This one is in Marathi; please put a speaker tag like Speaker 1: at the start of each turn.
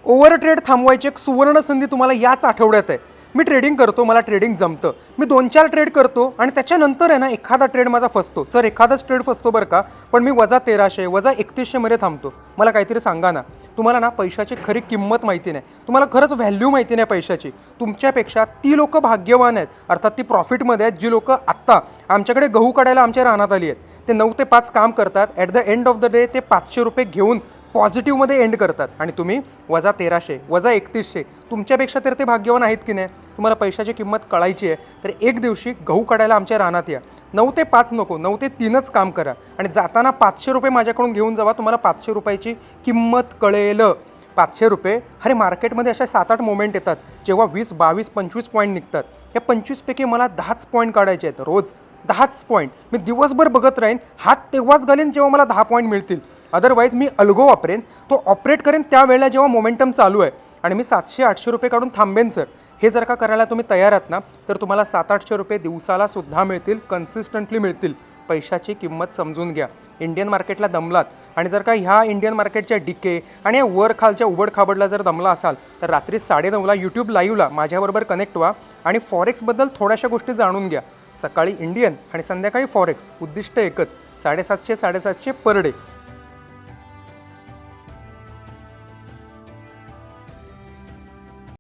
Speaker 1: ओव्हर ट्रेड थांबवायची एक सुवर्ण संधी तुम्हाला याच आठवड्यात आहे. मी ट्रेडिंग करतो, मला ट्रेडिंग जमतं. मी 2-4 ट्रेड करतो आणि त्याच्यानंतर आहे ना एखादा ट्रेड माझा फसतो. सर एखादाच ट्रेड फसतो बरं का, पण मी -1300 -3100 मध्ये थांबतो. मला काहीतरी सांगा ना. तुम्हाला ना पैशाची खरी किंमत माहिती नाही. तुम्हाला खरंच व्हॅल्यू माहिती नाही पैशाची. तुमच्यापेक्षा ती लोकं भाग्यवान आहेत, अर्थात ती प्रॉफिटमध्ये आहेत, जी लोकं आत्ता आमच्याकडे गहू काढायला आमच्या रानात आली आहेत. ते 9 ते 5 काम करतात. At the end of the day ते ₹500 घेऊन पॉझिटिव्हमध्ये एंड करतात आणि तुम्ही -1300 -3100. तुमच्यापेक्षा तर ते भाग्यवान आहेत की नाही. तुम्हाला पैशाची किंमत कळायची आहे तर एक दिवशी गहू काढायला आमच्या रानात या. 9 ते 5 नको, 9 ते 3च काम करा आणि जाताना ₹500 माझ्याकडून घेऊन जावा. तुम्हाला ₹500ची किंमत कळेल. ₹500. अरे मार्केटमध्ये अशा 7-8 मोमेंट येतात जेव्हा 20, 22, 25 पॉईंट निघतात. या 25पैकी मला 10च पॉईंट काढायचे आहेत रोज. 10च पॉईंट मी दिवसभर बघत राहीन. हात तेव्हाच घालीन जेव्हा मला 10 पॉईंट मिळतील. अदरवाईज मी अल्गो वापरेन, तो ऑपरेट करेन त्यावेळेला जेव्हा मोमेंटम चालू आहे आणि मी ₹700-800 काढून थांबेन सर. हे जर का करायला तुम्ही तयार आहात ना तर तुम्हाला ₹700-800 दिवसाला सुद्धा मिळतील, कन्सिस्टंटली मिळतील. पैशाची किंमत समजून घ्या. इंडियन मार्केटला दमलात आणि जर का ह्या इंडियन मार्केटच्या डिके आणि या वर खालच्या उबडखाबडला जर दमला असाल तर रात्री 9:30ला यूट्यूब लाईव्हला माझ्याबरोबर कनेक्ट व्हा आणि फॉरेक्सबद्दल थोड्याशा गोष्टी जाणून घ्या. सकाळी इंडियन आणि संध्याकाळी फॉरेक्स. उद्दिष्ट एकच, 750-750 पर डे.